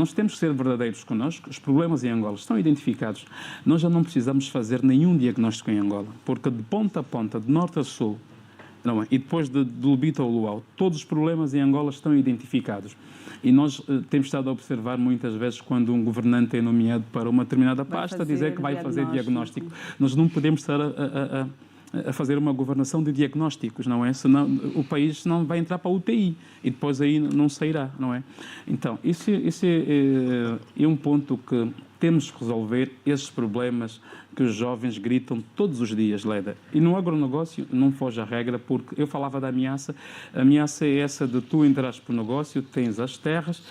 nós temos que ser verdadeiros connosco. Os problemas em Angola estão identificados. Nós já não precisamos fazer nenhum diagnóstico em Angola, porque de ponta a ponta, de norte a sul, não é? E depois de Lubito ao Luau, todos os problemas em Angola estão identificados. E nós temos estado a observar muitas vezes quando um governante é nomeado para uma determinada pasta, dizer que vai fazer diagnóstico. Nós não podemos estar a fazer uma governação de diagnósticos, não é? Senão o país não vai entrar para a UTI e depois aí não sairá, não é? Então, isso é um ponto que temos que resolver, esses problemas que os jovens gritam todos os dias, Leda. E no agronegócio não foge a regra, porque eu falava da ameaça. A ameaça é essa de tu entrares para o negócio, tens as terras,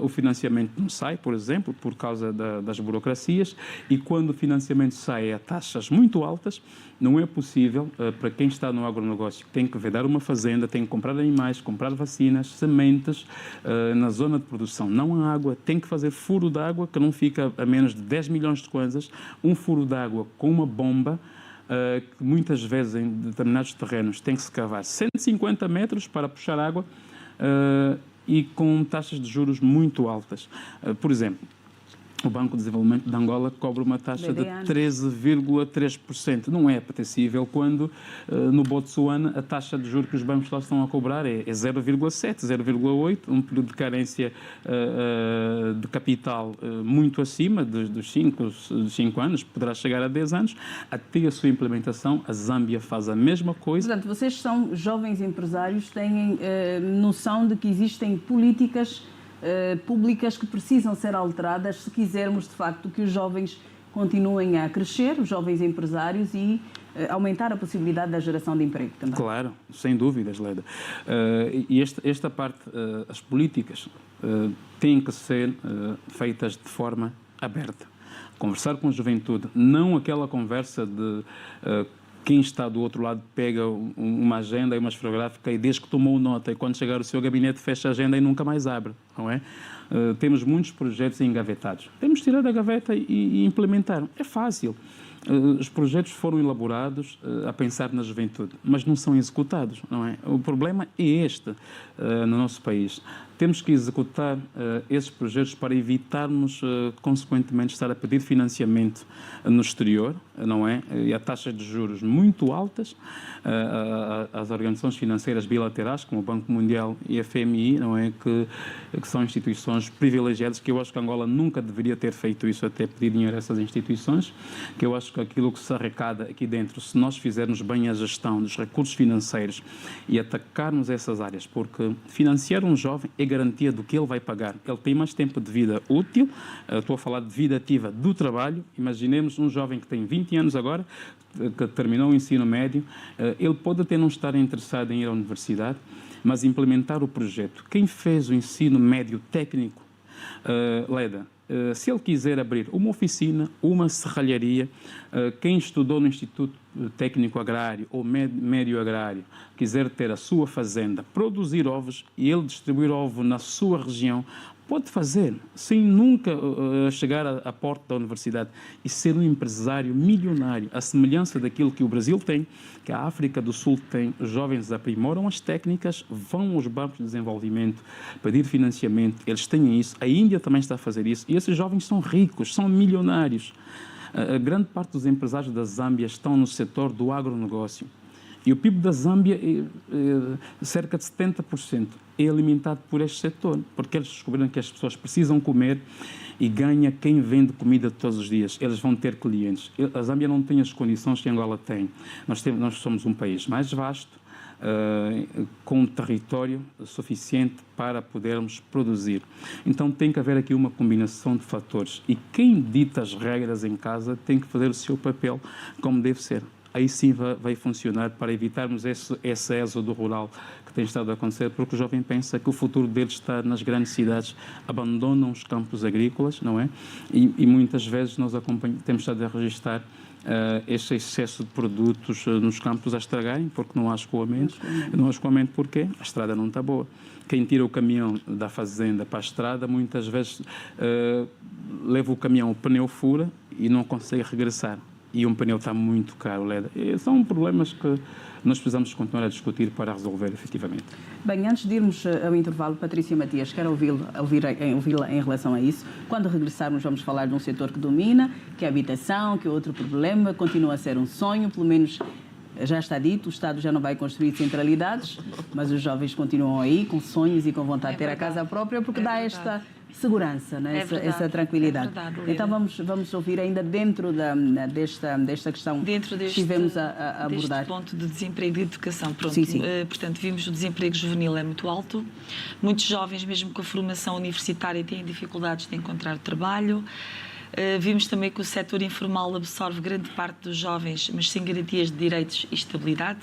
o financiamento não sai, por exemplo, por causa das burocracias, e quando o financiamento sai a taxas muito altas, não é possível, para quem está no agronegócio, tem que vedar uma fazenda, tem que comprar animais, comprar vacinas, sementes, na zona de produção não há água, tem que fazer furo de água, que não fica a menos de 10 milhões de kwanzas, um furo de água com uma bomba, que muitas vezes em determinados terrenos tem que se cavar 150 metros para puxar água, e com taxas de juros muito altas. Por exemplo, o Banco de Desenvolvimento de Angola cobra uma taxa de 13,3%. Não é apetecível quando no Botsuana a taxa de juros que os bancos lá estão a cobrar é 0,7, 0,8, um período de carência de capital muito acima dos 5 anos, poderá chegar a 10 anos. Até a sua implementação, a Zâmbia faz a mesma coisa. Portanto, vocês são jovens empresários, têm noção de que existem políticas públicas que precisam ser alteradas se quisermos, de facto, que os jovens continuem a crescer, os jovens empresários, e aumentar a possibilidade da geração de emprego também. Claro, sem dúvidas, Leda. E esta parte, as políticas têm que ser feitas de forma aberta. Conversar com a juventude, não aquela conversa de quem está do outro lado pega uma agenda e uma esferográfica e diz que tomou nota, e quando chegar o seu gabinete fecha a agenda e nunca mais abre, não é? Temos muitos projetos engavetados. Temos de tirar da gaveta e implementar. É fácil. Os projetos foram elaborados a pensar na juventude, mas não são executados, não é? O problema é este no nosso país. Temos que executar esses projetos para evitarmos, consequentemente, estar a pedir financiamento no exterior, não é? E a taxas de juros muito altas. As organizações financeiras bilaterais, como o Banco Mundial e a FMI, não é? Que são instituições privilegiadas, que eu acho que Angola nunca deveria ter feito isso, até pedir dinheiro a essas instituições, que eu acho que aquilo que se arrecada aqui dentro, se nós fizermos bem a gestão dos recursos financeiros e atacarmos essas áreas, porque financiar um jovem é garantia do que ele vai pagar. Ele tem mais tempo de vida útil, estou a falar de vida ativa do trabalho. Imaginemos um jovem que tem 20 anos agora, que terminou o ensino médio, ele pode até não estar interessado em ir à universidade, mas implementar o projeto. Quem fez o ensino médio técnico, Leda, se ele quiser abrir uma oficina, uma serralharia, quem estudou no Instituto Técnico Agrário ou Médio Agrário, quiser ter a sua fazenda, produzir ovos e ele distribuir ovo na sua região, pode fazer, sem nunca chegar à porta da universidade, e ser um empresário milionário, à semelhança daquilo que o Brasil tem, que a África do Sul tem. Os jovens aprimoram as técnicas, vão aos bancos de desenvolvimento pedir financiamento, eles têm isso. A Índia também está a fazer isso, e esses jovens são ricos, são milionários. A grande parte dos empresários da Zâmbia estão no setor do agronegócio. E o PIB da Zâmbia, cerca de 70%, é alimentado por este setor, porque eles descobriram que as pessoas precisam comer e ganha quem vende comida todos os dias. Eles vão ter clientes. A Zâmbia não tem as condições que Angola tem. Nós somos um país mais vasto, com um território suficiente para podermos produzir. Então tem que haver aqui uma combinação de fatores. E quem dita as regras em casa tem que fazer o seu papel como deve ser. Aí sim vai funcionar, para evitarmos esse êxodo rural que tem estado a acontecer, porque o jovem pensa que o futuro dele está nas grandes cidades, abandonam os campos agrícolas, não é? E muitas vezes nós temos estado a registrar este excesso de produtos nos campos a estragarem, porque não há escoamento. Não há escoamento porque a estrada não está boa. Quem tira o caminhão da fazenda para a estrada, muitas vezes leva o caminhão, o pneu fura e não consegue regressar. e um pneu está muito caro, Leda. E são problemas que nós precisamos continuar a discutir para resolver efetivamente. Bem, antes de irmos ao intervalo, Patrícia Matias, quero ouvi-la em relação a isso. Quando regressarmos, vamos falar de um setor que domina, que é a habitação, que é outro problema, continua a ser um sonho, pelo menos já está dito, o Estado já não vai construir centralidades, mas os jovens continuam aí com sonhos e com vontade de ter a casa própria, porque dá esta segurança, né? Essa tranquilidade. Então vamos ouvir ainda dentro desta questão dentro deste, que estivemos a abordar. Deste ponto de desemprego e de educação. Pronto. Sim, sim. Portanto, vimos o desemprego juvenil é muito alto. Muitos jovens, mesmo com a formação universitária, têm dificuldades de encontrar trabalho. Vimos também que o setor informal absorve grande parte dos jovens, mas sem garantias de direitos e estabilidade.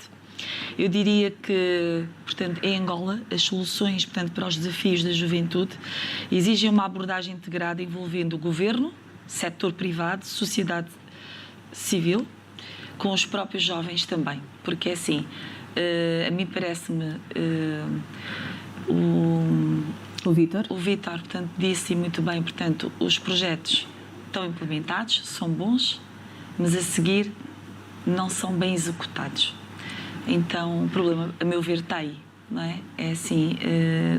Eu diria que, portanto, em Angola, as soluções, portanto, para os desafios da juventude exigem uma abordagem integrada envolvendo o governo, setor privado, sociedade civil, com os próprios jovens também. Porque, assim, a mim parece-me... O Vítor, portanto, disse muito bem, portanto, os projetos estão implementados, são bons, mas a seguir não são bem executados. Então, o problema, a meu ver, está aí, não é? É assim,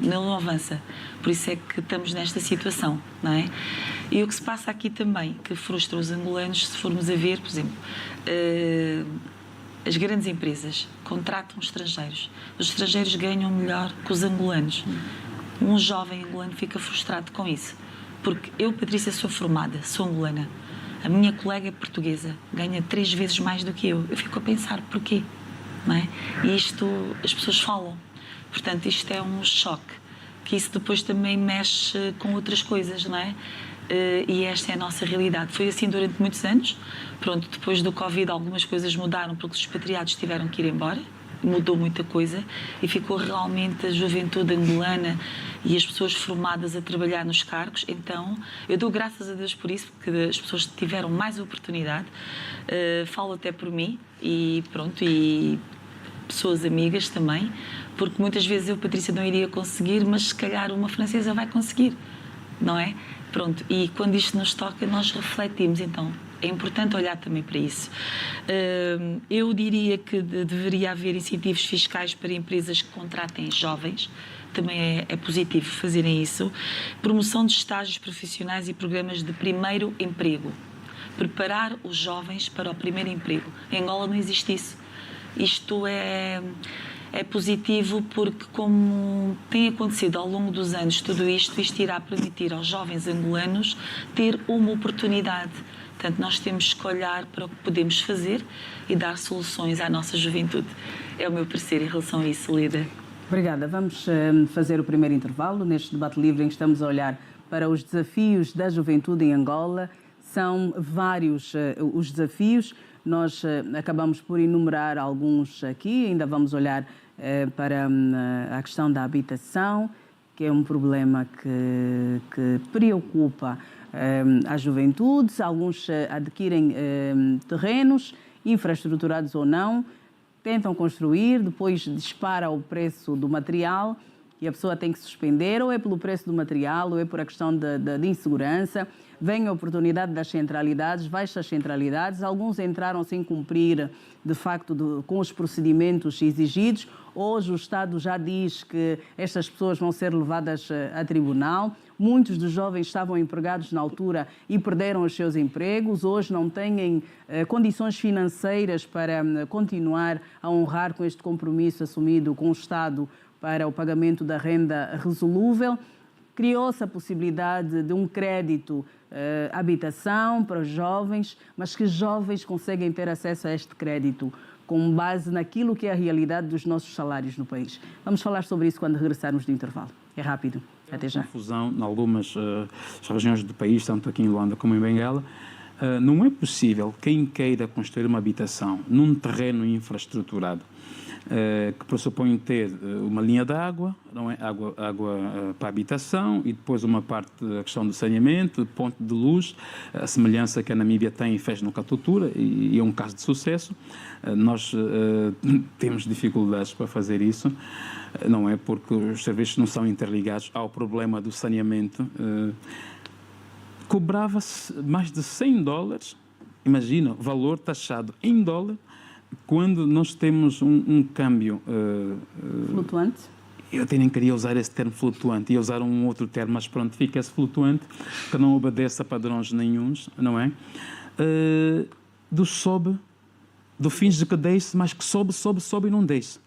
não avança. Por isso é que estamos nesta situação, não é? E o que se passa aqui também, que frustra os angolanos, se formos a ver, por exemplo, as grandes empresas contratam estrangeiros. Os estrangeiros ganham melhor que os angolanos. Um jovem angolano fica frustrado com isso. Porque eu, Patrícia, sou formada, sou angolana. A minha colega portuguesa ganha 3 vezes mais do que eu. Eu fico a pensar, porquê? Não é? E isto, as pessoas falam. Portanto, isto é um choque. Que isso depois também mexe com outras coisas, não é? E esta é a nossa realidade. Foi assim durante muitos anos. Pronto, depois do Covid algumas coisas mudaram porque os expatriados tiveram que ir embora. Mudou muita coisa e ficou realmente a juventude angolana e as pessoas formadas a trabalhar nos cargos. Então, eu dou graças a Deus por isso, porque as pessoas tiveram mais oportunidade. Falo até por mim e pronto, e pessoas amigas também, porque muitas vezes eu, Patrícia, não iria conseguir, mas se calhar uma francesa vai conseguir, não é? Pronto, e quando isto nos toca, nós refletimos, então é importante olhar também para isso. Eu diria que deveria haver incentivos fiscais para empresas que contratem jovens, também é positivo fazerem isso. Promoção de estágios profissionais e programas de primeiro emprego. Preparar os jovens para o primeiro emprego. Em Angola não existe isso. Isto é positivo porque, como tem acontecido ao longo dos anos, tudo isto irá permitir aos jovens angolanos ter uma oportunidade. Portanto, nós temos que olhar para o que podemos fazer e dar soluções à nossa juventude. É o meu parecer em relação a isso, Lida. Obrigada. Vamos fazer o primeiro intervalo neste debate livre em que estamos a olhar para os desafios da juventude em Angola. São vários os desafios. Nós acabamos por enumerar alguns aqui. Ainda vamos olhar para a questão da habitação, que é um problema que preocupa as juventudes. Alguns adquirem terrenos, infraestruturados ou não, tentam construir, depois dispara o preço do material e a pessoa tem que suspender, ou é pelo preço do material, ou é por a questão de insegurança. Vem a oportunidade das centralidades, baixas centralidades. Alguns entraram sem cumprir, de facto, com os procedimentos exigidos. Hoje o Estado já diz que estas pessoas vão ser levadas a tribunal. Muitos dos jovens estavam empregados na altura e perderam os seus empregos. Hoje não têm condições financeiras para continuar a honrar com este compromisso assumido com o Estado para o pagamento da renda resolúvel. Criou-se a possibilidade de um crédito habitação para os jovens, mas que jovens conseguem ter acesso a este crédito com base naquilo que é a realidade dos nossos salários no país. Vamos falar sobre isso quando regressarmos do intervalo. É rápido. Até já. Confusão em algumas regiões do país, tanto aqui em Luanda como em Benguela. Não é possível quem queira construir uma habitação num terreno infraestruturado que pressupõe ter uma linha de água, não é? Água para a habitação e depois uma parte da questão do saneamento, ponto de luz, a semelhança que a Namíbia tem e fez no Catutura e é um caso de sucesso. Nós temos dificuldades para fazer isso, não é? Porque os serviços não são interligados ao problema do saneamento. Cobrava-se mais de $100 Imagina, valor taxado em dólar, quando nós temos um câmbio... Flutuante? Eu até nem queria usar esse termo flutuante, ia usar um outro termo, mas pronto, fica esse flutuante, que não obedece a padrões nenhuns, não é? Do sobe, do fins de que desce, mas que sobe e não desce.